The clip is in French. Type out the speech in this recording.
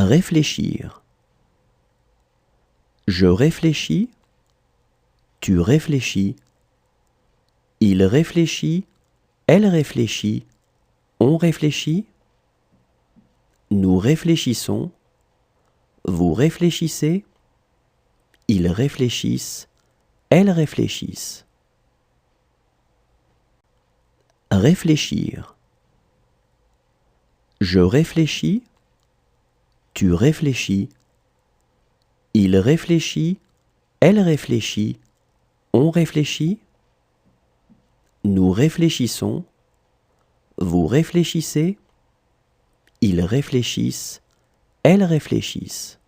Réfléchir. Je réfléchis. Tu réfléchis. Il réfléchit. Elle réfléchit. On réfléchit. Nous réfléchissons. Vous réfléchissez. Ils réfléchissent. Elles réfléchissent. Réfléchir. Je réfléchis. Tu réfléchis. Il réfléchit. Elle réfléchit. On réfléchit. Nous réfléchissons. Vous réfléchissez. Ils réfléchissent. Elles réfléchissent.